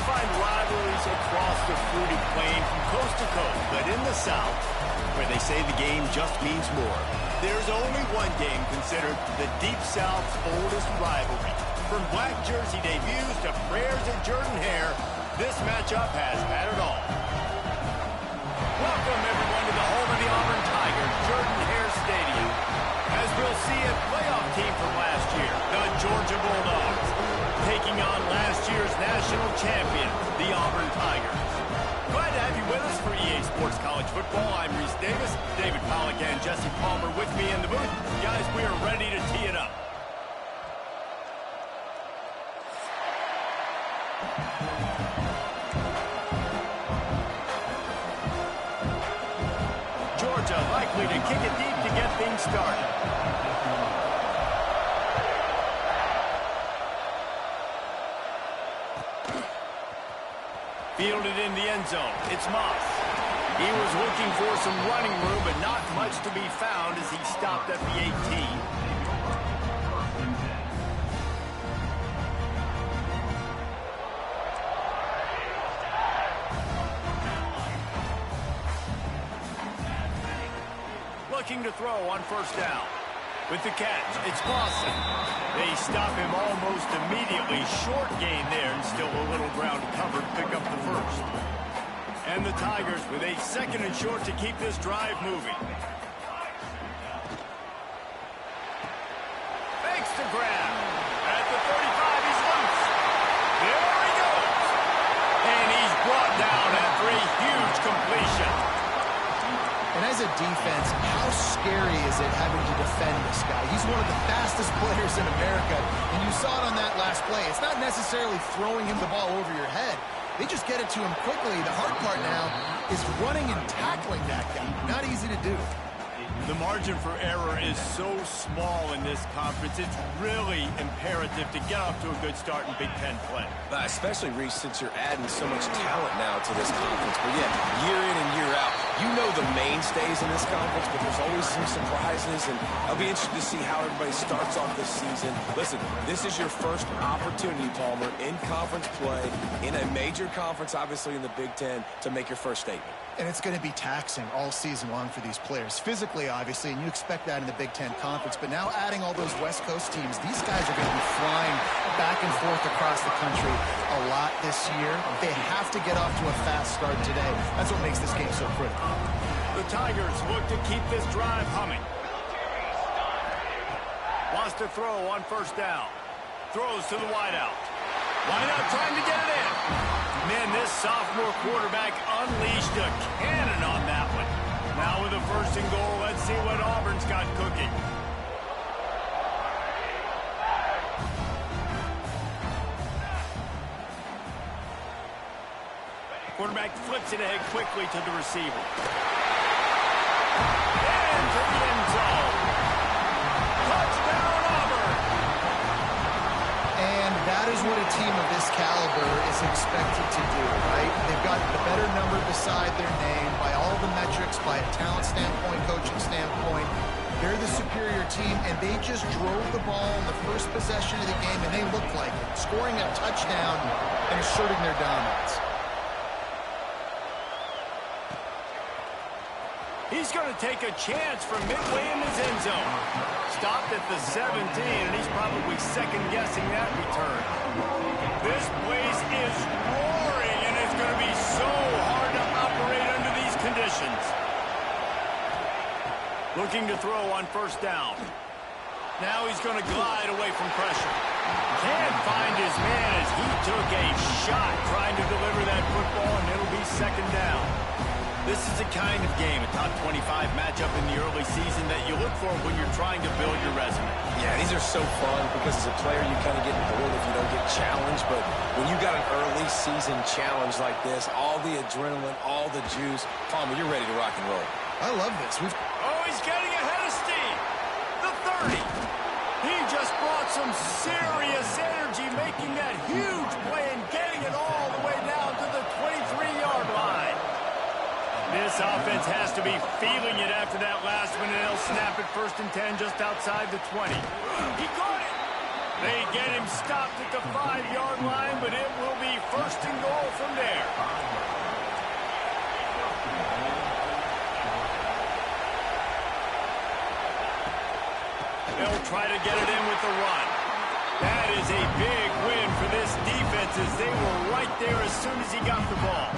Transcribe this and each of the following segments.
find rivalries across the fruity plain from coast to coast, but in the South, where they say the game just means more, there's only one game considered the Deep South's oldest rivalry. From black jersey debuts to prayers at Jordan Hare, this matchup has had it all. Welcome, everyone, to the home of the Auburn Tigers, Jordan Hare Stadium. As we'll see a playoff team from last year, the Georgia Bulldogs, taking on last year's national champion, the Auburn Tigers. Glad to have you with us for EA Sports College Football. I'm Reese Davis, David Pollack and Jesse Palmer with me in the booth. Guys, we are ready to tee it up. Georgia likely to kick it deep to get things started. Fielded in the end zone. It's Moss. He was looking for some running room, but not much to be found as he stopped at the 18. Looking to throw on first down. With the catch, it's Lawson. They stop him almost immediately. Short gain there, and still a little ground covered. Pick up the first. And the Tigers with a second and short to keep this drive moving. Fakes the grab. At the 35, he's loose. There he goes. And he's brought down after a huge completion. And as a defense, how scary is it having to defend this guy? He's one of the fastest players in America, and you saw it on that last play. It's not necessarily throwing him the ball over your head. They just get it to him quickly. The hard part now is running and tackling that guy. Not easy to do. The margin for error is so small in this conference. It's really imperative to get off to a good start in Big Ten play. Especially, Reese, since you're adding so much talent now to this conference. But yeah, year in and year out, you know the mainstays in this conference, but there's always some surprises, and I'll be interested to see how everybody starts off this season. Listen, this is your first opportunity, Palmer, in conference play, in a major conference, obviously in the Big Ten, to make your first statement. And it's going to be taxing all season long for these players. Physically, obviously, and you expect that in the Big Ten Conference. But now adding all those West Coast teams, these guys are going to be flying back and forth across the country a lot this year. They have to get off to a fast start today. That's what makes this game so critical. The Tigers look to keep this drive humming. Wants to throw on first down. Throws to the wideout. Wideout trying to get it in. Man, this sophomore quarterback unleashed a cannon on that one. Now with a first and goal, let's see what Auburn's got cooking. Quarterback flips it ahead quickly to the receiver. And to the end zone. Touchdown, Auburn! And that is what a team of this caliber is expected to do, right? They've got the better number beside their name by all the metrics, by a talent standpoint, coaching standpoint. They're the superior team, and they just drove the ball in the first possession of the game, and they looked like it, scoring a touchdown and asserting their dominance. He's going to take a chance from midway in his end zone. Stopped at the 17, and he's probably second-guessing that return. This place is roaring, and it's going to be so hard to operate under these conditions. Looking to throw on first down. Now he's going to glide away from pressure. Can't find his man as he took a shot trying to deliver that football, and it'll be second down. This is the kind of game, a top 25 matchup in the early season that you look for when you're trying to build your resume. Yeah, these are so fun because as a player you kind of get bored if you don't get challenged. But when you got an early season challenge like this, all the adrenaline, all the juice, Palmer, you're ready to rock and roll. I love this. Oh, he's getting ahead of steam. The 30. He just brought some serious energy, making that huge play and getting it all the way down to the 23-yard line. This offense has to be feeling it after that last one, and they'll snap it first and 10 just outside the 20. He caught it. They get him stopped at the 5-yard line, but it will be first and goal from there. They'll try to get it in with the run. That is a big win for this defense as they were right there as soon as he got the ball.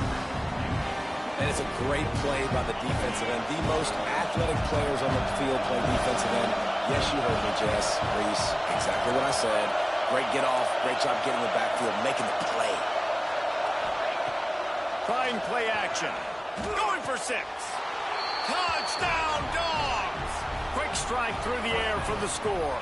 And it's a great play by the defensive end. The most athletic players on the field play defensive end. Yes, you heard me, Jess, Reese. Exactly what I said. Great get off. Great job getting the backfield, making the play. Trying play action. Going for 6. Touchdown, Dawgs! Quick strike through the air for the score.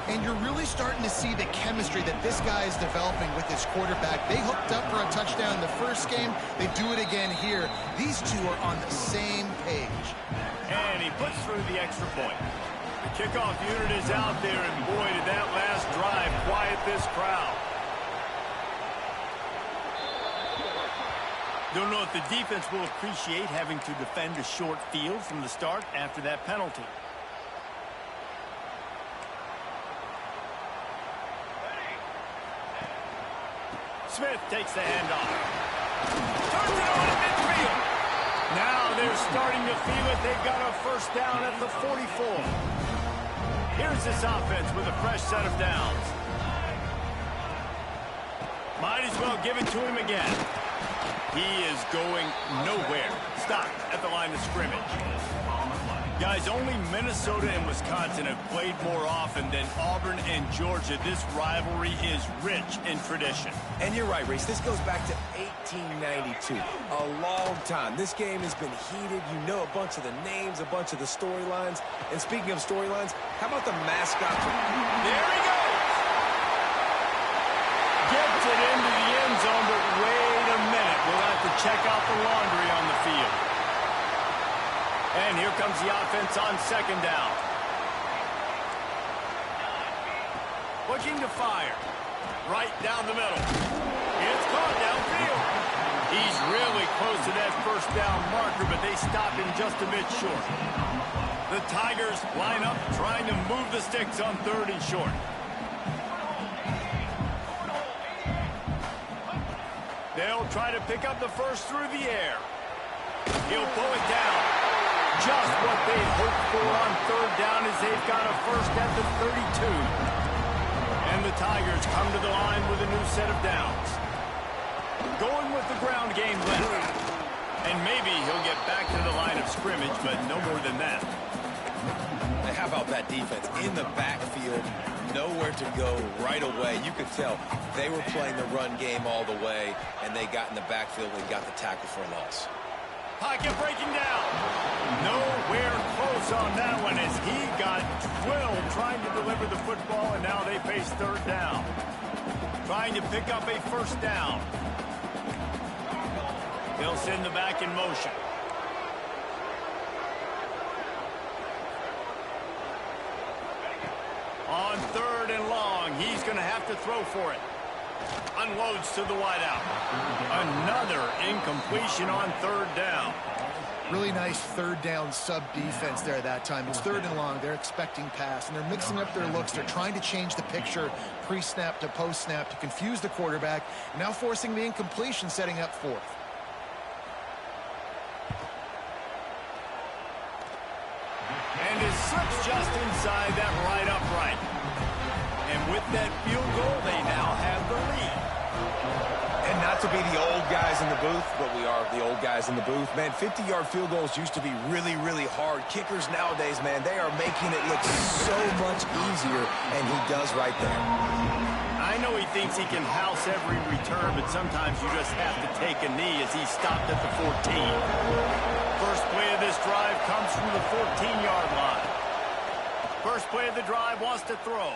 And you're really starting to see the chemistry that this guy is developing with his quarterback. They hooked up for a touchdown in the first game. They do it again here. These two are on the same page. And he puts through the extra point. The kickoff unit is out there, and boy, did that last drive quiet this crowd. Don't know if the defense will appreciate having to defend a short field from the start after that penalty. Smith takes the handoff. Turns it over to midfield. Now they're starting to feel it. They've got a first down at the 44. Here's this offense with a fresh set of downs. Might as well give it to him again. He is going nowhere. Stopped at the line of scrimmage. Guys, only Minnesota and Wisconsin have played more often than Auburn and Georgia. This rivalry is rich in tradition. And you're right, Reese. This goes back to 1892. A long time. This game has been heated. You know a bunch of the names, a bunch of the storylines. And speaking of storylines, how about the mascot? There he goes! Gets it into the end zone, but wait a minute. We'll have to check out the laundry on the field. And here comes the offense on second down. Looking to fire. Right down the middle. It's caught downfield. He's really close to that first down marker, but they stop him just a bit short. The Tigers line up trying to move the sticks on 3rd and short. They'll try to pick up the first through the air. He'll pull it down. Just what they hoped for on 3rd down as they've got a first at the 32. And the Tigers come to the line with a new set of downs. Going with the ground game left. And maybe he'll get back to the line of scrimmage, but no more than that. And how about that defense in the backfield? Nowhere to go right away. You could tell they were playing the run game all the way, and they got in the backfield and got the tackle for a loss. Pocket breaking down. Nowhere close on that one as he got drilled trying to deliver the football, and now they face 3rd down. Trying to pick up a first down. They'll send the back in motion. On 3rd and long, he's going to have to throw for it. Unloads to the wideout. Another incompletion on 3rd down. Really nice 3rd down sub-defense there that time. It's 3rd and long. They're expecting pass, and they're mixing up their looks. They're trying to change the picture pre-snap to post-snap to confuse the quarterback, now forcing the incompletion, setting up 4th. And it slips just inside that right upright. And with that field goal, they now have the lead. And not to be the old guys in the booth, but we are the old guys in the booth. Man, 50-yard field goals used to be really, really hard. Kickers nowadays, man, they are making it look so much easier, and he does right there. I know he thinks he can house every return, but sometimes you just have to take a knee as he stopped at the 14. First play of this drive comes from the 14-yard line. First play of the drive wants to throw.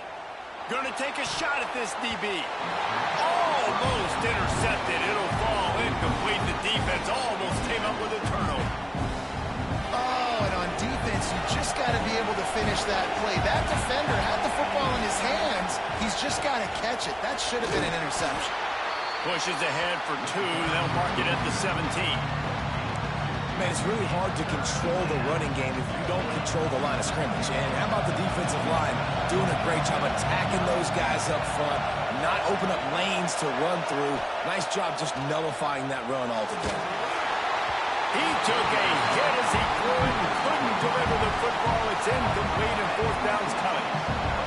Going to take a shot at this DB. Almost intercepted. It'll fall incomplete. The defense almost came up with a turnover. Oh, and on defense, you just got to be able to finish that play. That defender had the football in his hands. He's just got to catch it. That should have been an interception. Pushes ahead for 2. They'll mark it at the 17. Man, it's really hard to control the running game if you don't control the line of scrimmage. And how about the defensive line doing a great job attacking those guys up front, not open up lanes to run through. Nice job just nullifying that run altogether. He took a hit as he threw it and couldn't deliver the football. It's incomplete and fourth down's coming.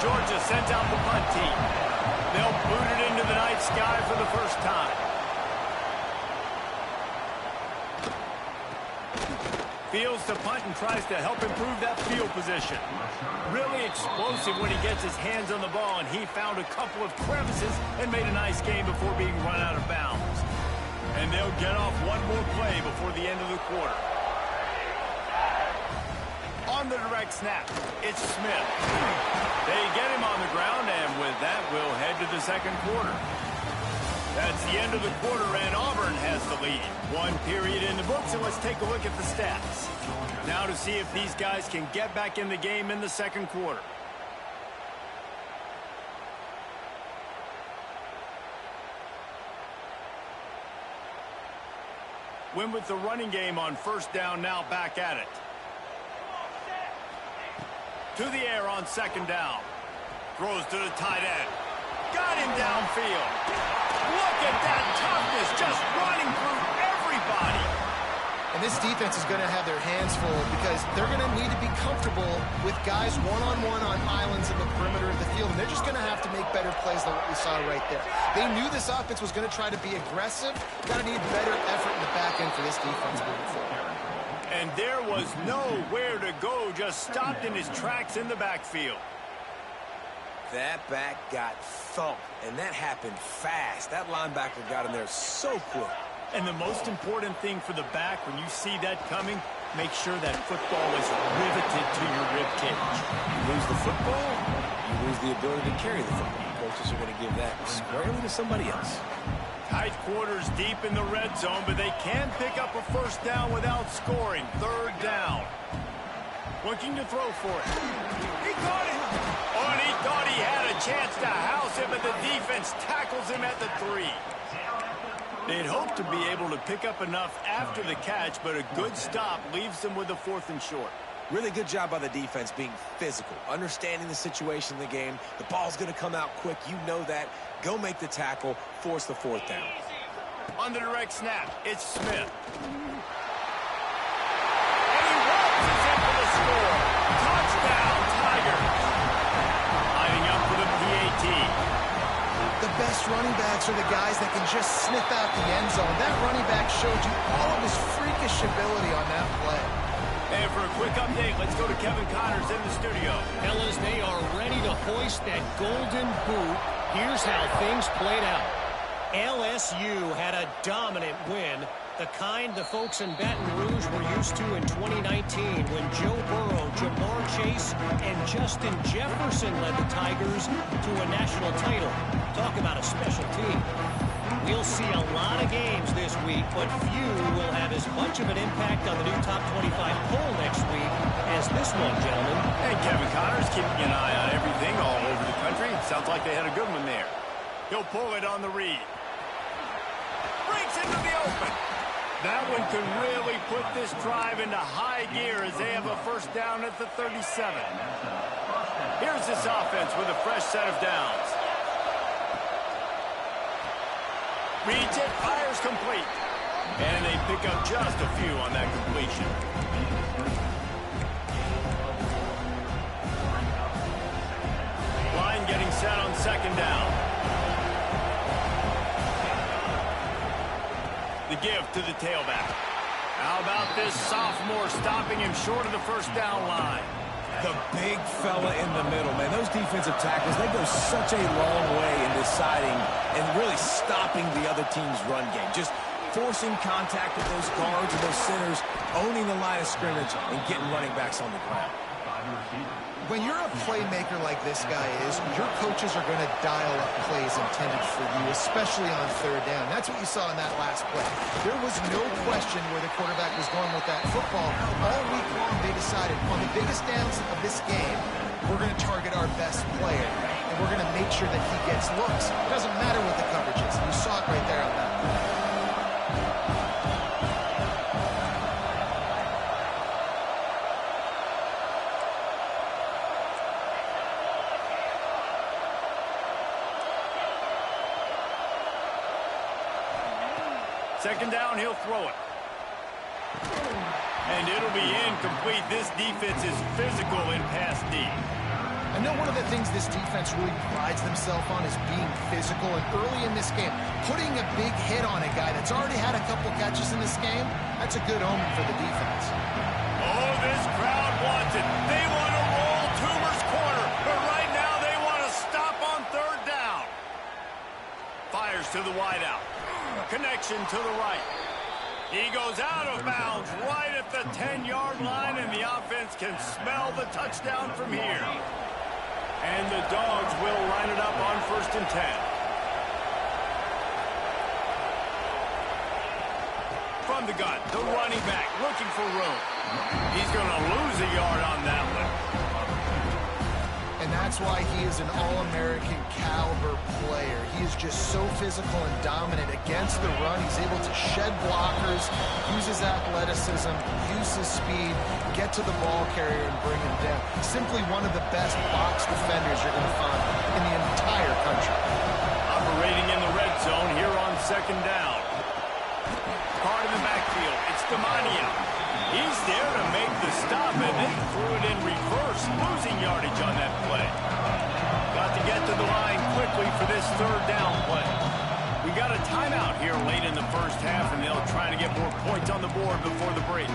Georgia sends out the punt team. They'll boot it into the night sky for the first time. Fields to punt and tries to help improve that field position. Really explosive when he gets his hands on the ball, and he found a couple of crevices and made a nice game before being run out of bounds. And they'll get off one more play before the end of the quarter. On the direct snap, it's Smith. They get him on the ground, and with that, we'll head to the second quarter. That's the end of the quarter, and Auburn has the lead. One period in the books, and let's take a look at the stats. Now to see if these guys can get back in the game in the second quarter. Win with the running game on first down, now back at it. To the air on second down. Throws to the tight end. Got him downfield. Look at that toughness, just running through everybody. And this defense is going to have their hands full because they're going to need to be comfortable with guys one-on-one on islands in the perimeter of the field. And they're just going to have to make better plays than what we saw right there. They knew this offense was going to try to be aggressive. Got to need better effort in the back end for this defense moving forward. And there was nowhere to go, just stopped in his tracks in the backfield. That back got thumped, and that happened fast. That linebacker got in there so quick. And the most important thing for the back, when you see that coming, make sure that football is riveted to your rib cage. You lose the football, you lose the ability to carry the football. Coaches are going to give that squarely to somebody else. Tight quarters deep in the red zone, but they can pick up a first down without scoring. Third down. Looking to throw for it. He caught it. Oh, and he thought he had a chance to house him, but the defense tackles him at the 3. They'd hoped to be able to pick up enough after the catch, but a good stop leaves them with a 4th and short. Really good job by the defense being physical, understanding the situation in the game. The ball's going to come out quick. You know that. Go make the tackle, force the 4th down. On the direct snap, it's Smith. And he waltzes in for the score. Touchdown, Tigers. Lining up for the PAT. The best running backs are the guys that can just sniff out the end zone. That running back showed you all of his freakish ability on that play. And for a quick update, let's go to Kevin Connors in the studio. Fellas, they are ready to hoist that golden boot. Here's how things played out. LSU had a dominant win, the kind the folks in Baton Rouge were used to in 2019 when Joe Burrow, Jamar Chase, and Justin Jefferson led the Tigers to a national title. Talk about a special team. We'll see a lot of games this week, but few will have as much of an impact on the new top 25 poll next week as this one, gentlemen. And Kevin Connors keeping an eye on everything all over the country. Sounds like they had a good one there. He'll pull it on the read. Breaks into the open. That one could really put this drive into high gear as they have a first down at the 37. Here's this offense with a fresh set of downs. Reads it, fires complete. And they pick up just a few on that completion. Line getting set on second down. The give to the tailback. How about this sophomore stopping him short of the first down line? The big fella in the middle, man. Those defensive tackles, they go such a long way in deciding and really stopping the other team's run game. Just forcing contact with those guards and those centers, owning the line of scrimmage, and getting running backs on the ground. When you're a playmaker like this guy is, your coaches are going to dial up plays intended for you, especially on third down. That's what you saw in that last play. There was no question where the quarterback was going with that football. All week long, they decided on the biggest downs of this game, we're going to target our best player, and we're going to make sure that he gets looks. It doesn't matter what the coverage is. You saw it right there on that play. Second down, he'll throw it. And it'll be incomplete. This defense is physical in pass D. I know one of the things this defense really prides themselves on is being physical. And early in this game, putting a big hit on a guy that's already had a couple catches in this game, that's a good omen for the defense. Oh, this crowd wants it. They want to roll Toomer's corner. But right now, they want to stop on third down. Fires to the wideout. Connection to the right. He goes out of bounds right at the 10-yard line, and the offense can smell the touchdown from here. And the Dogs will line it up on 1st and 10. From the gun, the running back looking for room. He's going to lose a yard on that one. And that's why he is an All-American caliber player. He is just so physical and dominant against the run. He's able to shed blockers, use his athleticism, use his speed, get to the ball carrier and bring him down. Simply one of the best box defenders you're going to find in the entire country. Operating in the red zone here on 2nd down. Card in the backfield. It's Demania. He's there to make the stop, and they threw it in reverse, losing yardage on that play. Got to get to the line quickly for this 3rd down play. We got a timeout here late in the first half, and they'll try to get more points on the board before the break.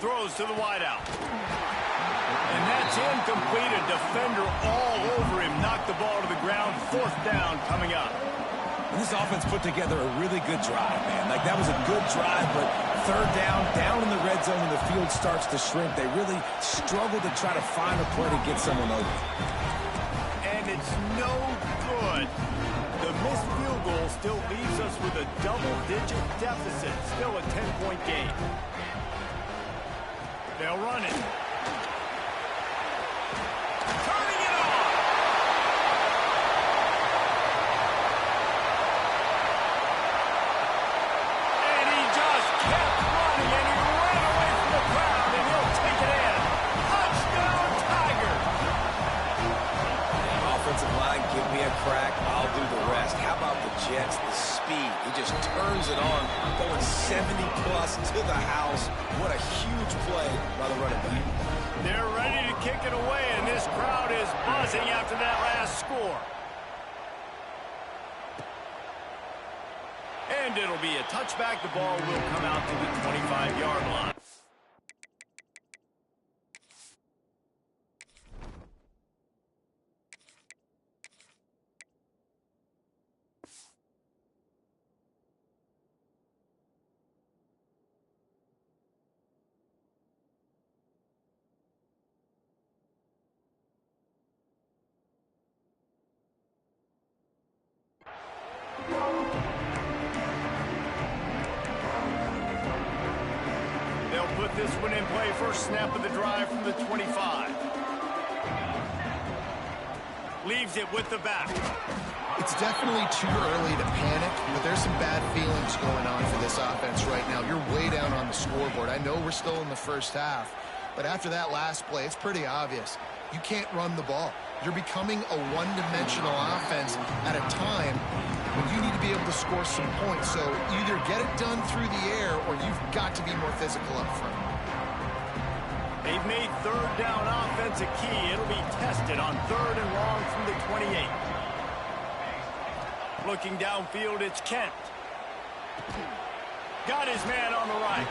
Throws to the wideout. And that's incomplete. A defender all over him. Knocked the ball to the ground. 4th down coming up. This offense put together a really good drive, man. Like, that was a good drive, but 3rd down in the red zone, and the field starts to shrink. They really struggle to try to find a play to get someone over. And it's no good. The missed field goal still leaves us with a double-digit deficit. Still a 10-point game. They'll run it. Turning it on. And he just kept running, and he ran away from the crowd, and he'll take it in. Touchdown, Tigers. Offensive line, give me a crack. I'll do the rest. How about the Jets? The speed. He just turns it on, going 70-plus to the house. What a huge play by the running back. They're ready to kick it away, and this crowd is buzzing after that last score. And it'll be a touchback. The ball will come out to the 25-yard line. They'll put this one in play. First snap of the drive from the 25. Leaves it with the back. It's definitely too early to panic, but there's some bad feelings going on for this offense right now. You're way down on the scoreboard. I know we're still in the first half, but after that last play, it's pretty obvious. You can't run the ball. You're becoming a one-dimensional offense at a time when you need to be able to score some points. So either get it done through the air or you've got to be more physical up front. They've made 3rd down offense a key. It'll be tested on 3rd and long from the 28. Looking downfield, it's Kent. Got his man on the right.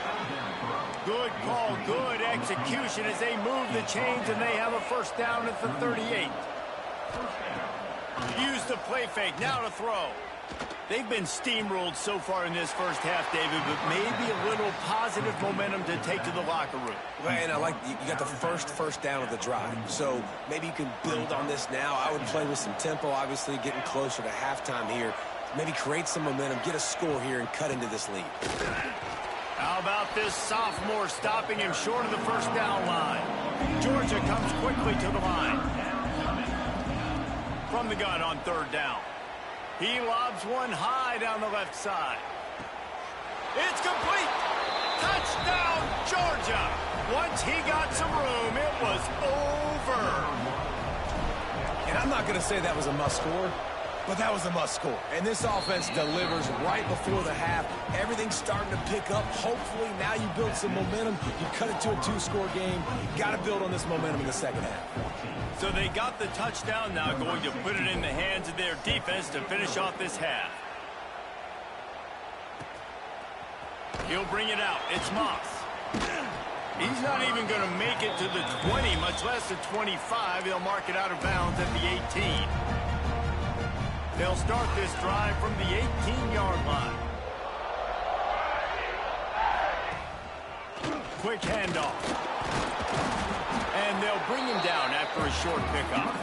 Good call, good execution as they move the chains, and they have a first down at the 38. Use the play fake, now to throw. They've been steamrolled so far in this first half, David, but maybe a little positive momentum to take to the locker room. Well, and I like you got the first down of the drive, so maybe you can build on this now. I would play with some tempo, obviously getting closer to halftime here. Maybe create some momentum, get a score here, and cut into this lead. How about this sophomore stopping him short of the first down line? Georgia comes quickly to the line. From the gun on third down. He lobs one high down the left side. It's complete. Touchdown, Georgia. Once he got some room, it was over. And I'm not going to say that was a must-score, but that was a must-score. And this offense delivers right before the half. Everything's starting to pick up. Hopefully, now you build some momentum. You cut it to a two-score game. Got to build on this momentum in the second half. So they got the touchdown, now going to put it in the hands of their defense to finish off this half. He'll bring it out. It's Moss. He's not even going to make it to the 20, much less the 25. He'll mark it out of bounds at the 18. They'll start this drive from the 18-yard line. Quick handoff. And they'll bring him down after a short pickup.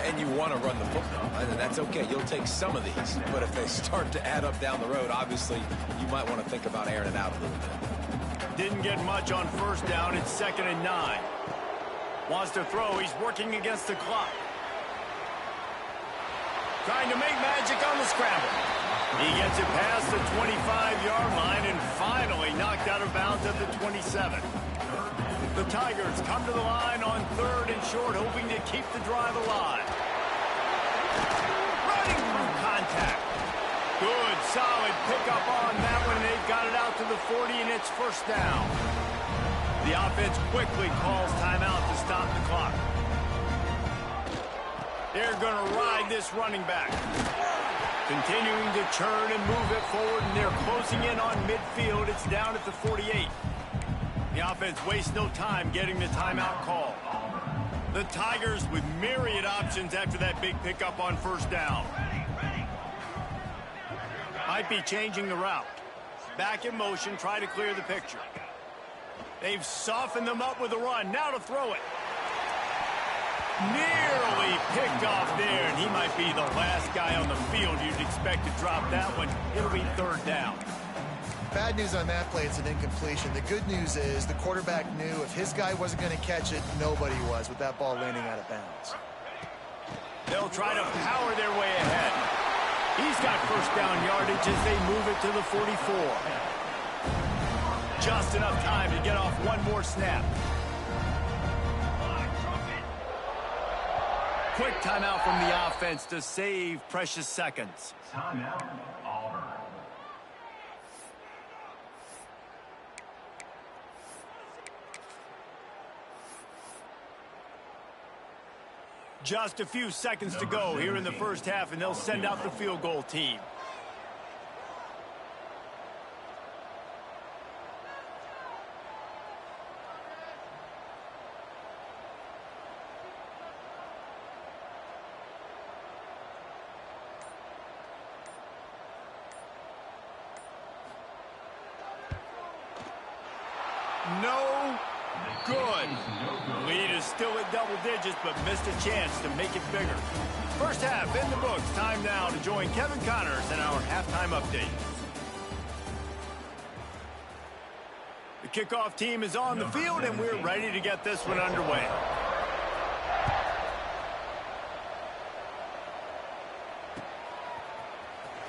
And you want to run the football, and that's okay. You'll take some of these. But if they start to add up down the road, obviously, you might want to think about airing it out a little bit. Didn't get much on first down. It's 2nd and 9. Wants to throw. He's working against the clock. Trying to make magic on the scramble. He gets it past the 25-yard line and finally knocked out of bounds at the 27. The Tigers come to the line on 3rd and short, hoping to keep the drive alive. Running through contact. Good, solid pickup on that one. They've got it out to the 40, and it's first down. The offense quickly calls timeout to stop the clock. They're going to ride this running back. Continuing to churn and move it forward, and they're closing in on midfield. It's down at the 48. The offense wastes no time getting the timeout call. The Tigers with myriad options after that big pickup on first down. Might be changing the route. Back in motion, try to clear the picture. They've softened them up with a run. Now to throw it. Nearly picked off there, and he might be the last guy on the field you'd expect to drop that one. It'll be 3rd down. Bad news on that play, it's an incompletion. The good news is the quarterback knew if his guy wasn't going to catch it, nobody was with that ball landing out of bounds. They'll try to power their way ahead. He's got first down yardage as they move it to the 44. Just enough time to get off one more snap. Quick timeout from the offense to save precious seconds. Timeout, Auburn. Just a few seconds to go here in the first half, and they'll send out the field goal team. No good. Lead is still at double digits, but missed a chance to make it bigger. First half in the books. Time now to join Kevin Connors in our halftime update. The kickoff team is on the field, and we're ready to get this one underway.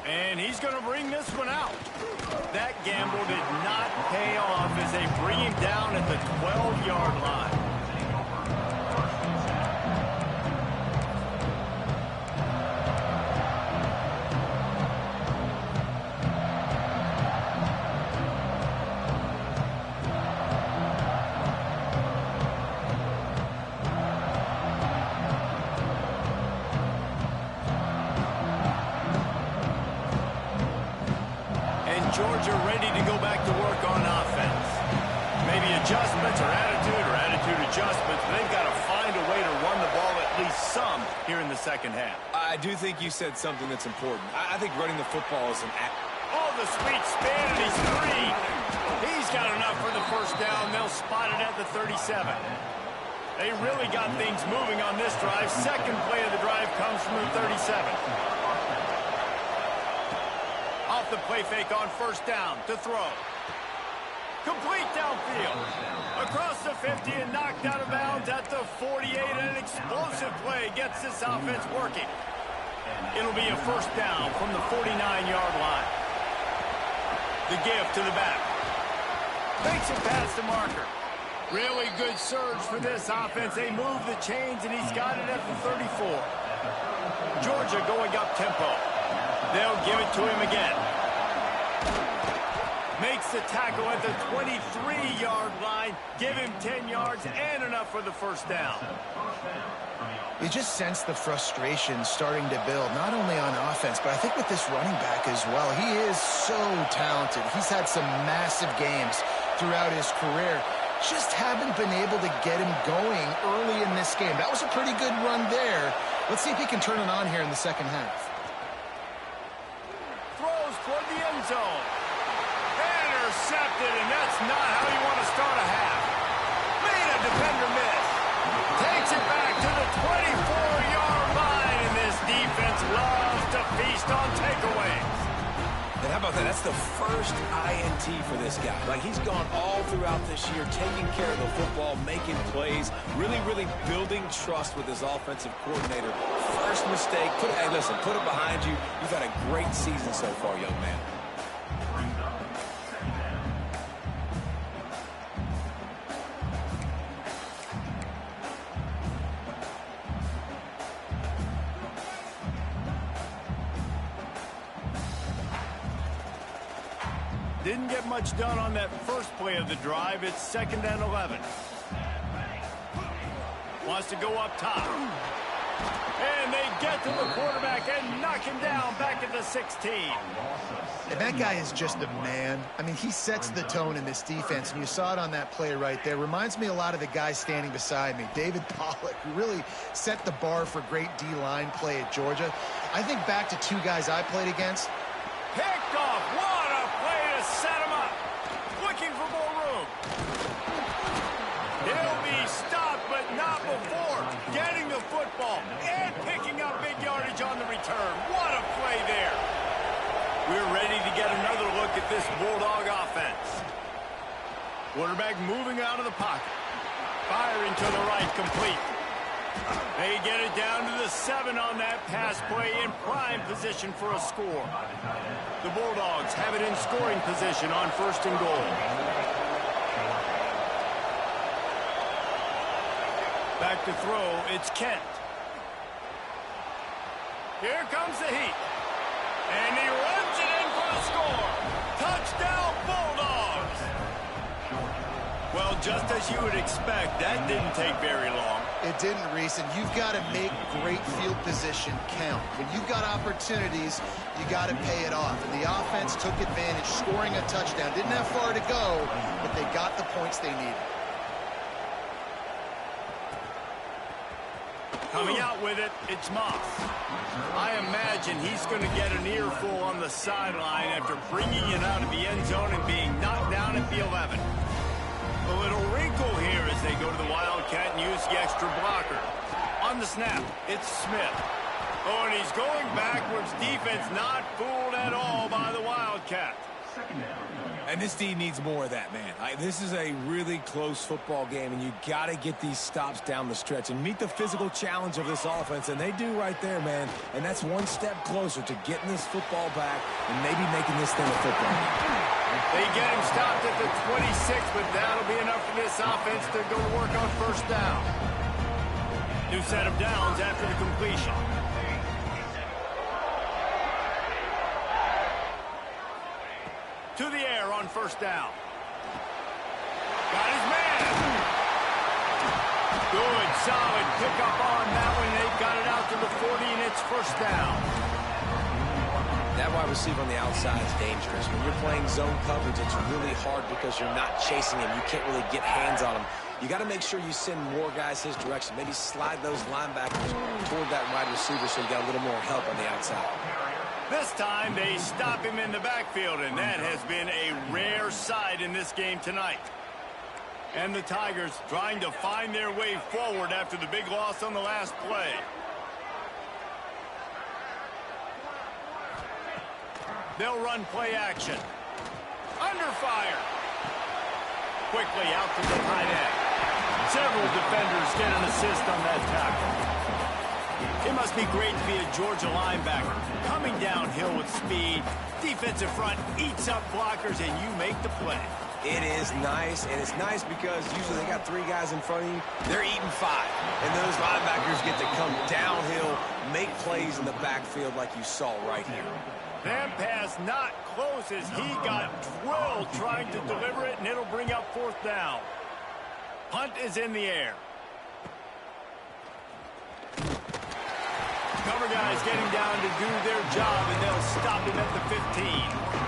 And he's going to bring this one out. That gamble did not pay off as they bring him down at the 12-yard line. Georgia ready to go back to work on offense. Maybe adjustments or attitude adjustments, but they've got to find a way to run the ball at least some here in the second half. I do think you said something that's important. I think running the football is an act. Oh, the sweet spin, and he's free. He's got enough for the first down. They'll spot it at the 37. They really got things moving on this drive. Second play of the drive comes from the 37. Off the play fake on first down to throw. Complete downfield. Across the 50 and knocked out of bounds at the 48. An explosive play gets this offense working. It'll be a first down from the 49-yard line. The give to the back. Makes it past the marker. Really good surge for this offense. They move the chains, and he's got it at the 34. Georgia going up tempo. They'll give it to him again. Makes the tackle at the 23-yard line. Give him 10 yards and enough for the first down. You just sense the frustration starting to build, not only on offense, but I think with this running back as well. He is so talented. He's had some massive games throughout his career. Just haven't been able to get him going early in this game. That was a pretty good run there. Let's see if he can turn it on here in the second half. Throws toward the end zone. Intercepted, and that's not how you want to start a half. Made a defender miss. Takes it back to the 24-yard line, and this defense loves to feast on takeaways. And how about that? That's the first INT for this guy. Like, he's gone all throughout this year, taking care of the football, making plays, really building trust with his offensive coordinator. First mistake, hey, listen, put it behind you. You've had a great season so far, young man. Didn't get much done on that first play of the drive. It's 2nd and 11. Wants to go up top. And they get to the quarterback and knock him down back at the 16. And that guy is just a man. I mean, he sets the tone in this defense, and you saw it on that play right there. Reminds me a lot of the guy standing beside me, David Pollock, who really set the bar for great D-line play at Georgia. I think back to two guys I played against. Picked off. What a play to set him up. Looking for more room. He'll be stopped, but not before getting the football and picking up big yardage on the return. What a play there. We're ready to get another look at this Bulldog offense. Quarterback moving out of the pocket. Firing to the right, complete. They get it down to the 7 on that pass play, in prime position for a score. The Bulldogs have it in scoring position on 1st and goal. Back to throw, it's Kent. Here comes the heat. And he runs it in for the score. Touchdown, Bulldogs! Well, just as you would expect, that didn't take very long. It didn't, Reese, and you've got to make great field position count. When you've got opportunities, you got to pay it off. And the offense took advantage, scoring a touchdown. Didn't have far to go, but they got the points they needed. Coming out with it, it's Moss. I imagine he's going to get an earful on the sideline after bringing it out of the end zone and being knocked down at the 11. A little wrinkle here as they go to the Wildcat and use the extra blocker. On the snap, it's Smith. Oh, and he's going backwards. Defense not fooled at all by the Wildcat. And this D needs more of that, man. This is a really close football game, and you got to get these stops down the stretch and meet the physical challenge of this offense, and they do right there, man. And that's one step closer to getting this football back and maybe making this thing a football game. They get him stopped at the 26, but that'll be enough for this offense to go to work on 1st down. New set of downs after the completion. To the air on 1st down. Got his man. Good, solid pickup on that one. They've got it out to the 40, and it's 1st down. That wide receiver on the outside is dangerous. When you're playing zone coverage, it's really hard because you're not chasing him. You can't really get hands on him. You got to make sure you send more guys his direction. Maybe slide those linebackers toward that wide receiver so you got a little more help on the outside. This time they stop him in the backfield, and that has been a rare sight in this game tonight. And the Tigers trying to find their way forward after the big loss on the last play. They'll run play action. Under fire. quickly out to the tight end. Several defenders get an assist on that tackle. It must be great to be a Georgia linebacker. Coming downhill with speed, defensive front eats up blockers, and you make the play. It is nice, and it's nice because usually they got 3 guys in front of you. They're eating 5, and those linebackers get to come downhill, make plays in the backfield like you saw right here. That pass not close as he got drilled trying to deliver it, and it'll bring up 4th down. Punt is in the air. Cover guys getting down to do their job, and they'll stop him at the 15.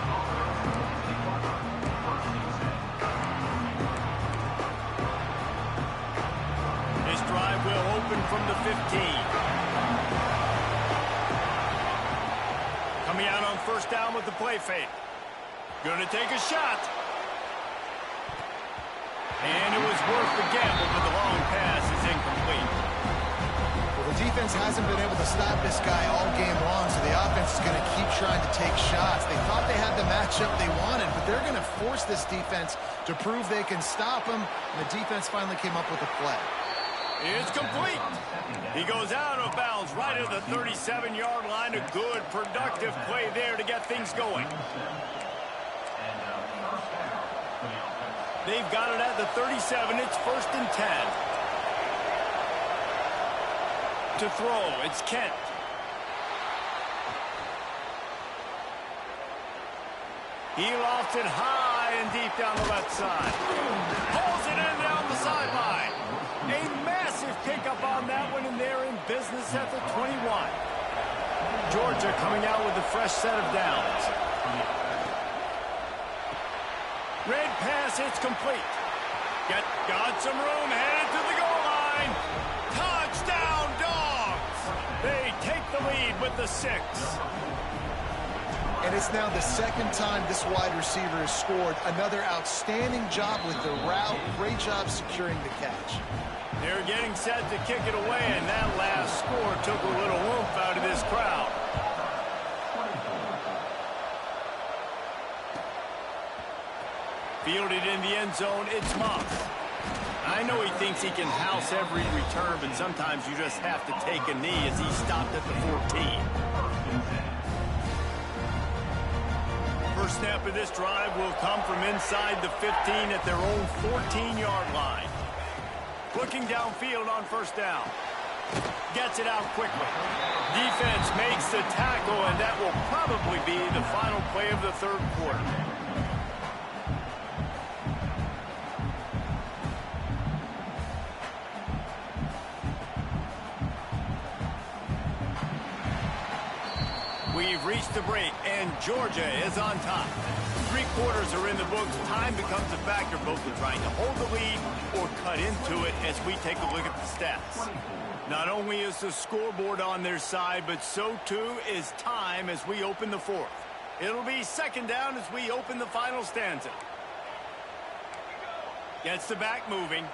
Drive will open from the 15. Coming out on 1st down with the play fake. Gonna take a shot. And it was worth the gamble, but the long pass is incomplete. Well, the defense hasn't been able to stop this guy all game long, so the offense is going to keep trying to take shots. They thought they had the matchup they wanted, but they're going to force this defense to prove they can stop him, and the defense finally came up with a play. It's complete. He goes out of bounds right at the 37-yard line. A good, productive play there to get things going. They've got it at the 37. It's 1st and 10. To throw, it's Kent. He lofts it high and deep down the left side. Pulls it in down the sideline. A massive pickup on that one, and they're in business at the 21. Georgia coming out with a fresh set of downs. Red pass, it's complete. Got some room, headed to the goal line. Touchdown, Dawgs! They take the lead with the 6. And it's now the 2nd time this wide receiver has scored. Another outstanding job with the route. Great job securing the catch. They're getting set to kick it away, and that last score took a little oomph out of this crowd. Fielded in the end zone, it's Moss. I know he thinks he can house every return, but sometimes you just have to take a knee as he stopped at the 14. First snap of this drive will come from inside the 15 at their own 14-yard line. Looking downfield on 1st down. Gets it out quickly. Defense makes the tackle, and that will probably be the final play of the 3rd quarter. We've reached the break, and Georgia is on top. 3 quarters are in the books. Time becomes a factor both in trying to hold the lead or cut into it as we take a look at the stats. Not only is the scoreboard on their side, but so too is time as we open the 4th. It'll be 2nd down as we open the final stanza. Gets the back moving.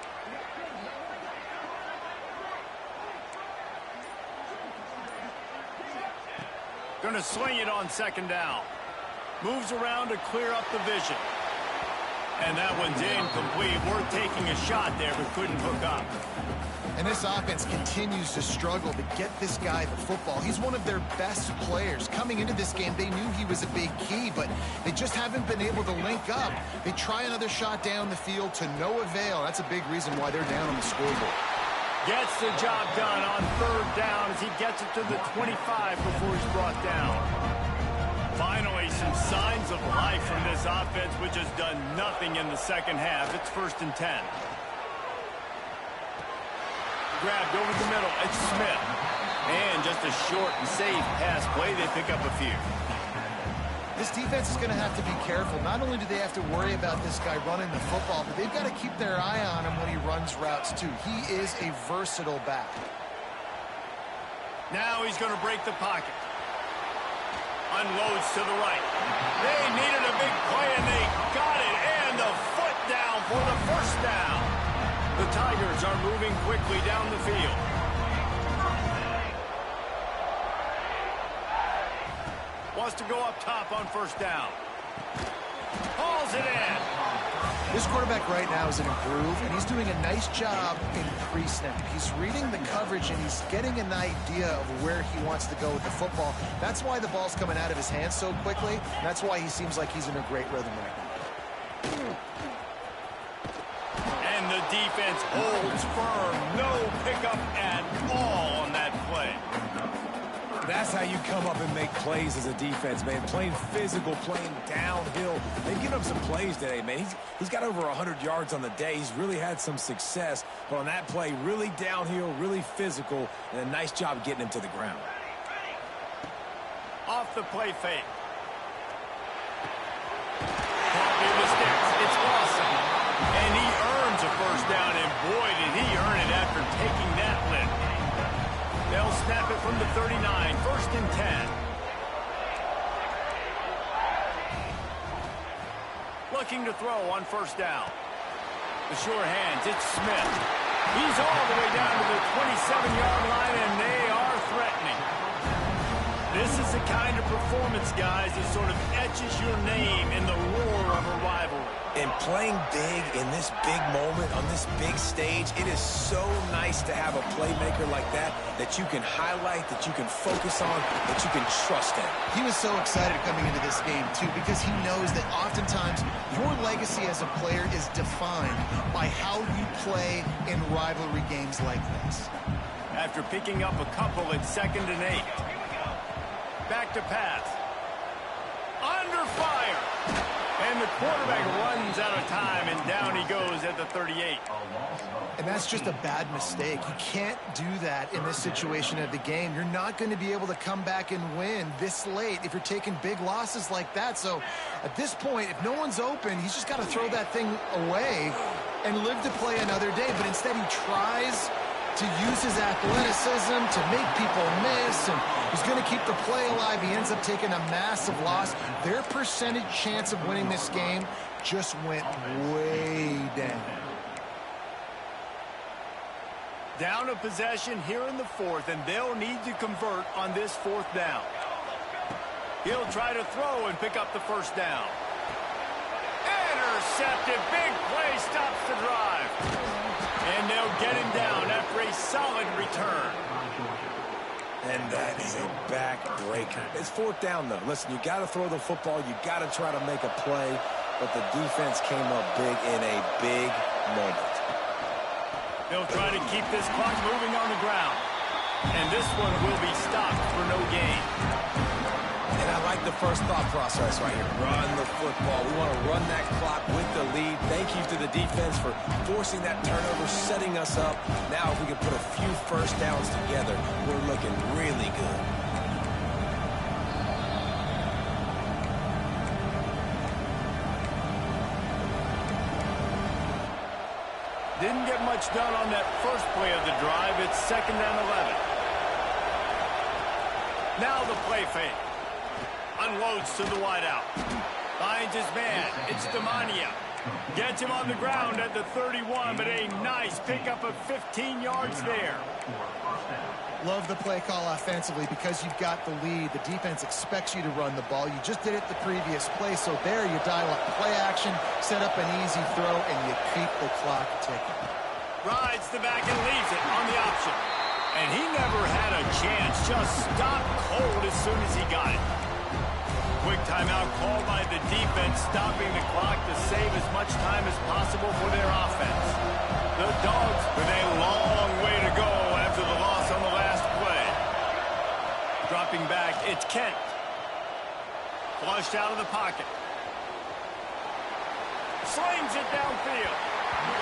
Going to sling it on 2nd down. Moves around to clear up the vision. And that one's incomplete. We're taking a shot there, but couldn't hook up. And this offense continues to struggle to get this guy the football. He's one of their best players. Coming into this game, they knew he was a big key, but they just haven't been able to link up. They try another shot down the field to no avail. That's a big reason why they're down on the scoreboard. Gets the job done on 3rd down as he gets it to the 25 before he's brought down. Finally, some signs of life from this offense, which has done nothing in the 2nd half. It's 1st and 10. Grabbed over the middle. It's Smith. And just a short and safe pass play. They pick up a few. This defense is going to have to be careful. Not only do they have to worry about this guy running the football, but they've got to keep their eye on him when he runs routes, too. He is a versatile back. Now he's going to break the pocket. Unloads to the right. They needed a big play, and they got it. And the foot down for the 1st down. The Tigers are moving quickly down the field. Wants to go up top on 1st down. Hauls it in. This quarterback right now is in a groove, and he's doing a nice job in pre-snap. He's reading the coverage, and he's getting an idea of where he wants to go with the football. That's why the ball's coming out of his hands so quickly, and that's why he seems like he's in a great rhythm right now. And the defense holds firm. No pickup at all on that play. That's how you come up and make plays as a defense, man. Playing physical, playing downhill. They've given him some plays today, man. He's got over 100 yards on the day. He's really had some success. But on that play, really downhill, really physical, and a nice job getting him to the ground. Off the play fake. Caught near the sticks. It's awesome. And he earns a first down, and boy, did he earn it after taking that lift. They'll snap it from the 39, 1st and 10. Looking to throw on first down. The sure hands, it's Smith. He's all the way down to the 27-yard line, and they are threatening. This is the kind of performance, guys, that sort of etches your name in the roar of a rivalry. And playing big in this big moment, on this big stage, it is so nice to have a playmaker like that you can highlight, that you can focus on, that you can trust in. He was so excited coming into this game, too, because he knows that oftentimes your legacy as a player is defined by how you play in rivalry games like this. After picking up a couple at 2nd and 8. Back to pass. Under fire. And the quarterback runs out of time, and down he goes at the 38. And that's just a bad mistake. You can't do that in this situation of the game. You're not going to be able to come back and win this late if you're taking big losses like that. So at this point, if no one's open, he's just got to throw that thing away and live to play another day. But instead he tries to use his athleticism to make people miss, and he's going to keep the play alive. He ends up taking a massive loss. Their percentage chance of winning this game just went way down. Down a possession here in the 4th, and they'll need to convert on this 4th down. He'll try to throw and pick up the first down. Intercepted. Big play stops the drive. And they'll get him down after a solid return. And that is a backbreaker. It's 4th down, though. Listen, you got to throw the football. You got to try to make a play. But the defense came up big in a big moment. They'll try to keep this clock moving on the ground. And this one will be stopped for no gain. And I like the first thought process right here. Run the football. We want to run that clock with the lead. Thank you to the defense for forcing that turnover, setting us up. Now if we can put a few first downs together, we're looking really good. Didn't get much done on that first play of the drive. It's 2nd and 11. Now the play fake. Unloads to the wideout. Finds his man. It's Demania. Gets him on the ground at the 31, but a nice pickup of 15 yards there. Love the play call offensively because you've got the lead. The defense expects you to run the ball. You just did it the previous play, so there you dial up play action, set up an easy throw, and you keep the clock ticking. Rides the back and leaves it on the option. And he never had a chance. Just stopped cold as soon as he got it. Quick timeout called by the defense, stopping the clock to save as much time as possible for their offense. The Dogs with a long way to go after the loss on the last play. Dropping back, it's Kent. Flushed out of the pocket. Slings it downfield.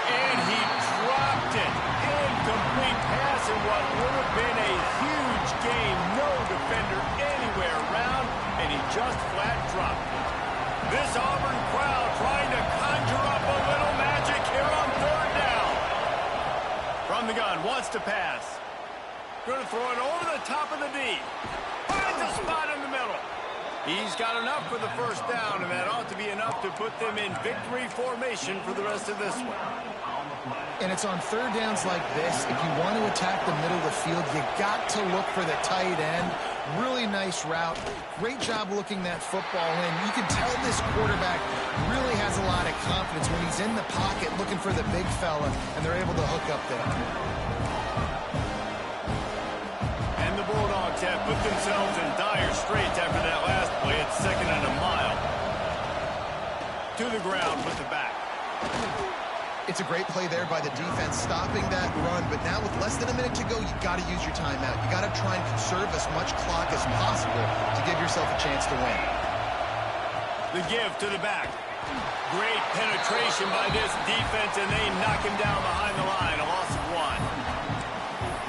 And he dropped it. Incomplete pass in what would have been a huge gain. No defender anywhere around, and he just flat dropped it. This Auburn crowd trying to conjure up a little magic here on 3rd down. From the gun, wants to pass. Going to throw it over the top of the D. Finds a spot in the middle. He's got enough for the first down, and that ought to be enough to put them in victory formation for the rest of this one. And it's on 3rd downs like this. If you want to attack the middle of the field, you got to look for the tight end Really nice route. Great job looking that football in. You can tell this quarterback really has a lot of confidence when he's in the pocket looking for the big fella, and they're able to hook up there. And the Bulldogs have put themselves in dire straits after that last play at 2nd and a mile. To the ground with the back. It's a great play there by the defense, stopping that run. But now with less than a minute to go, you got to use your timeout. You got to try and conserve as much clock as possible to give yourself a chance to win. The give to the back. Great penetration by this defense, and they knock him down behind the line. A loss of 1.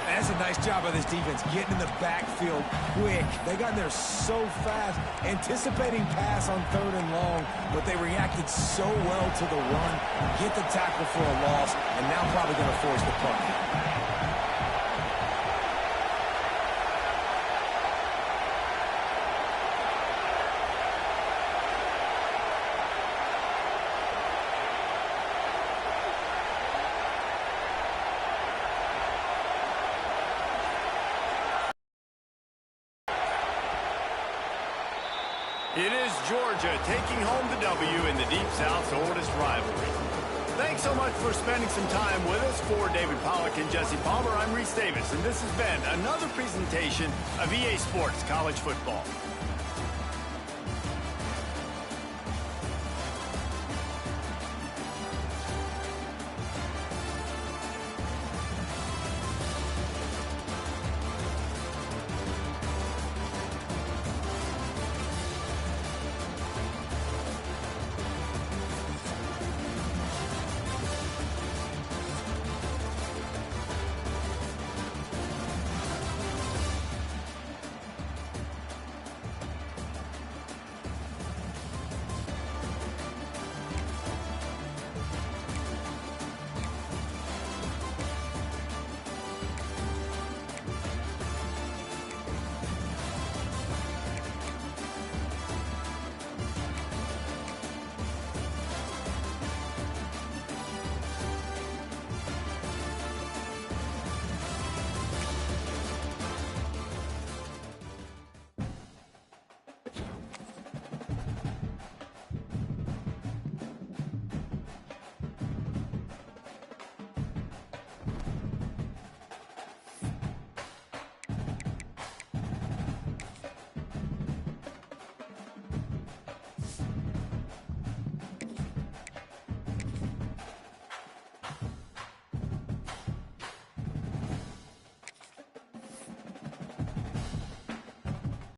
That's a nice job by this defense, getting in the backfield quick. They got in there so fast, anticipating pass on 3rd and long, but they reacted so well to the run, get the tackle for a loss, and now probably going to force the punt. It is Georgia taking home the W in the Deep South's oldest rivalry. Thanks so much for spending some time with us. For David Pollack and Jesse Palmer, I'm Reese Davis, and this has been another presentation of EA Sports College Football.